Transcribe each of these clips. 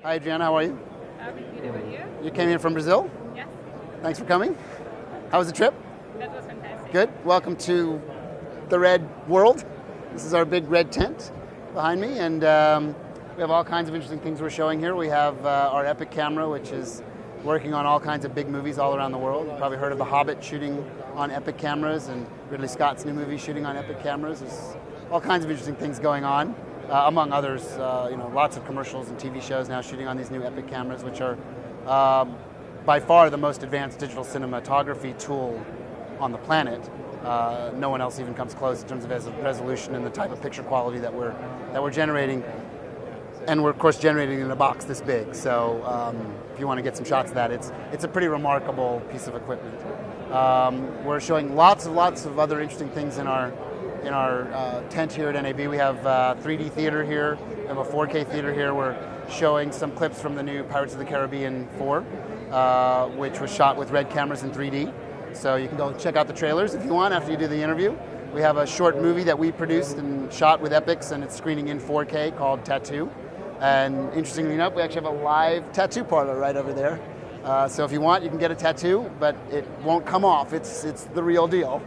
Hi, Adriana. How are you? I'm good. How about you? You came in from Brazil? Yes. Thanks for coming. How was the trip? That was fantastic. Good. Welcome to the Red World. This is our big red tent behind me, and we have all kinds of interesting things we're showing here. We have our Epic camera, which is working on all kinds of big movies all around the world. You've probably heard of The Hobbit shooting on Epic cameras, and Ridley Scott's new movie shooting on Epic cameras. There's all kinds of interesting things going on. Among others, lots of commercials and TV shows now shooting on these new Epic cameras, which are by far the most advanced digital cinematography tool on the planet. No one else even comes close in terms of resolution and the type of picture quality that we're generating. And we're, of course, generating in a box this big. So if you want to get some shots of that, it's a pretty remarkable piece of equipment. We're showing lots of other interesting things in our tent here at NAB. We have 3D theater here. We have a 4K theater here. We're showing some clips from the new Pirates of the Caribbean 4, which was shot with red cameras in 3D. So you can go check out the trailers if you want after you do the interview. We have a short movie that we produced and shot with Epics, and it's screening in 4K called Tattoo. And interestingly enough, we actually have a live tattoo parlor right over there. So if you want, you can get a tattoo, but it won't come off. It's the real deal.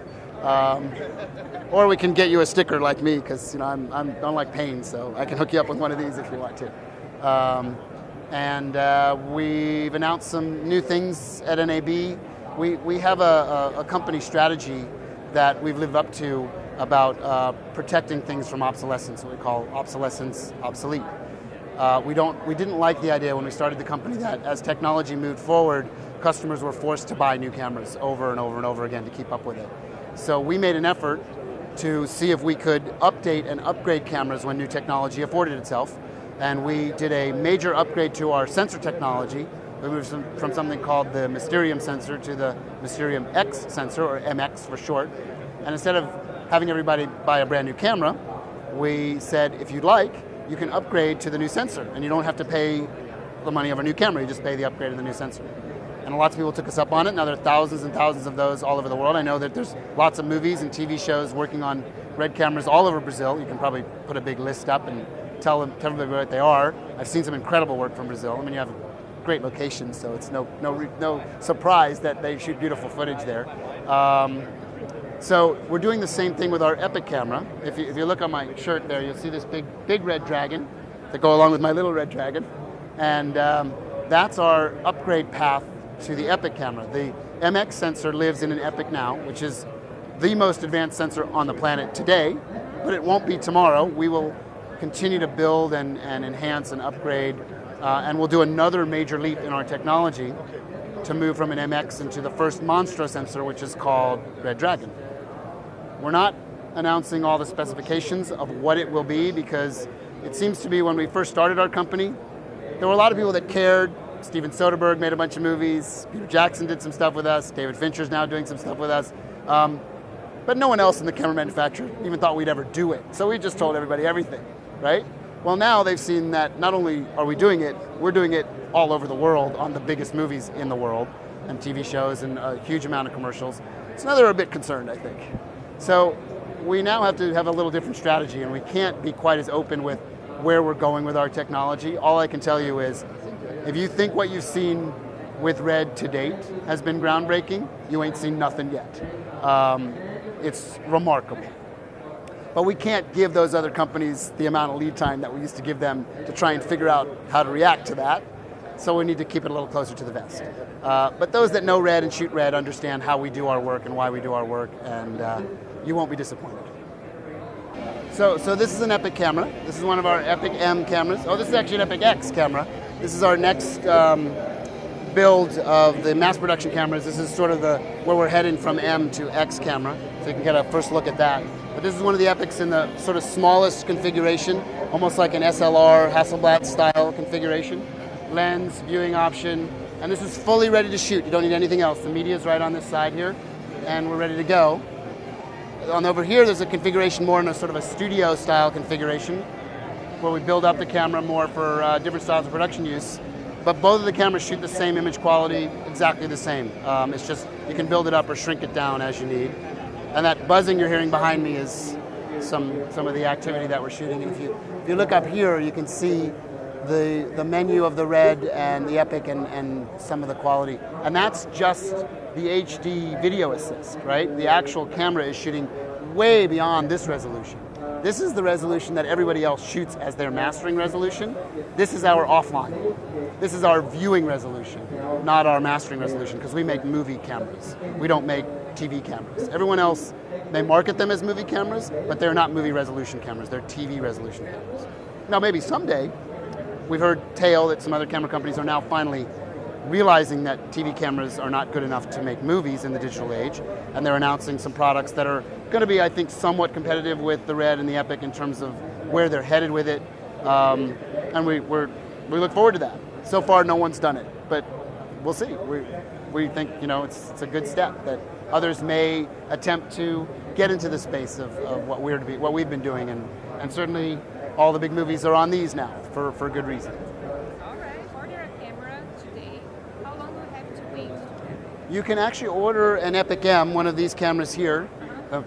Or we can get you a sticker like me, because I don't like pain, so I can hook you up with one of these if you want to. We've announced some new things at NAB. We have a company strategy that we've lived up to about protecting things from obsolescence, what we call obsolescence obsolete. We didn't like the idea when we started the company that as technology moved forward, customers were forced to buy new cameras over and over and over again to keep up with it. So we made an effort to see if we could update and upgrade cameras when new technology afforded itself. And we did a major upgrade to our sensor technology. We moved from something called the Mysterium sensor to the Mysterium X sensor, or MX for short. And instead of having everybody buy a brand new camera, we said, if you'd like, you can upgrade to the new sensor. And you don't have to pay the money of a new camera, you just pay the upgrade of the new sensor. And lots of people took us up on it. Now there are thousands and thousands of those all over the world. I know that there's lots of movies and TV shows working on red cameras all over Brazil. You can probably put a big list up and tell everybody what they are. I've seen some incredible work from Brazil. I mean, you have great locations, so it's no surprise that they shoot beautiful footage there. So we're doing the same thing with our Epic camera. If you look on my shirt there, you'll see this big red dragon that go along with my little red dragon. And that's our upgrade path to the Epic camera. The MX sensor lives in an Epic now, which is the most advanced sensor on the planet today, but it won't be tomorrow. We will continue to build and enhance and upgrade, and we'll do another major leap in our technology to move from an MX into the first Monstro sensor, which is called Red Dragon. We're not announcing all the specifications of what it will be, because it seems to be when we first started our company, there were a lot of people that cared. Steven Soderbergh made a bunch of movies. Peter Jackson did some stuff with us. David Fincher's now doing some stuff with us. But no one else in the camera manufacturer even thought we'd ever do it. So we just told everybody everything, right? Well, now they've seen that not only are we doing it, we're doing it all over the world on the biggest movies in the world and TV shows and a huge amount of commercials. So now they're a bit concerned, I think. So we now have to have a little different strategy, and we can't be quite as open with where we're going with our technology. All I can tell you is, if you think what you've seen with Red to date has been groundbreaking, you ain't seen nothing yet. It's remarkable. But we can't give those other companies the amount of lead time that we used to give them to try and figure out how to react to that. So we need to keep it a little closer to the vest. But those that know Red and shoot Red understand how we do our work and why we do our work, and you won't be disappointed. So this is an Epic camera. This is one of our Epic M cameras. Oh, this is actually an Epic X camera. This is our next build of the mass production cameras. This is sort of where we're heading from M to X camera. So you can get a first look at that. But this is one of the Epics in the sort of smallest configuration, almost like an SLR Hasselblad style configuration. Lens, viewing option, and this is fully ready to shoot. You don't need anything else. The media is right on this side here, and we're ready to go. On over here, there's a configuration more in a sort of a studio style configuration, where we build up the camera more for different styles of production use. But both of the cameras shoot the same image quality, exactly the same. It's just you can build it up or shrink it down as you need. And that buzzing you're hearing behind me is some of the activity that we're shooting. And if you look up here, you can see the menu of the Red and the Epic and some of the quality. And that's just the HD video assist, right? The actual camera is shooting way beyond this resolution. This is the resolution that everybody else shoots as their mastering resolution. This is our offline. This is our viewing resolution, not our mastering resolution, because we make movie cameras. We don't make TV cameras. Everyone else, they market them as movie cameras, but they're not movie resolution cameras. They're TV resolution cameras. Now, maybe someday, we've heard tale that some other camera companies are now finally realizing that TV cameras are not good enough to make movies in the digital age, and they're announcing some products that are going to be, I think, somewhat competitive with the Red and the Epic in terms of where they're headed with it, and we look forward to that. So far, no one's done it, but we'll see. We think it's a good step that others may attempt to get into the space of what we've been doing, and certainly all the big movies are on these now for good reason. Order a camera today. How long will you have to wait? You can actually order an Epic M, one of these cameras here,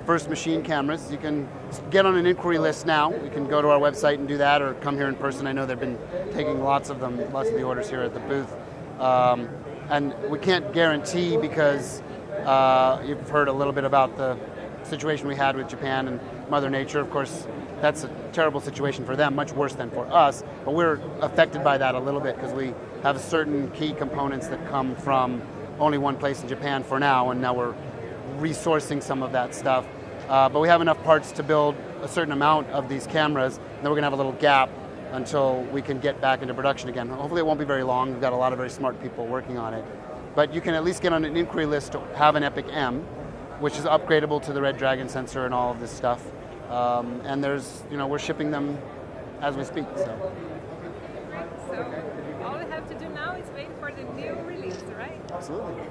First Machine cameras. You can get on an inquiry list now. You can go to our website and do that, or come here in person. I know they've been taking lots of the orders here at the booth. And we can't guarantee because you've heard a little bit about the situation we had with Japan and Mother Nature. Of course, that's a terrible situation for them, much worse than for us, but we're affected by that a little bit because we have certain key components that come from only one place in Japan for now, and now we're resourcing some of that stuff. But we have enough parts to build a certain amount of these cameras, and then we're going to have a little gap until we can get back into production again. Hopefully it won't be very long. We've got a lot of very smart people working on it. But you can at least get on an inquiry list to have an Epic M, which is upgradable to the Red Dragon sensor and all of this stuff. And there's, we're shipping them as we speak. So all we have to do now is wait for the new release, right? Absolutely.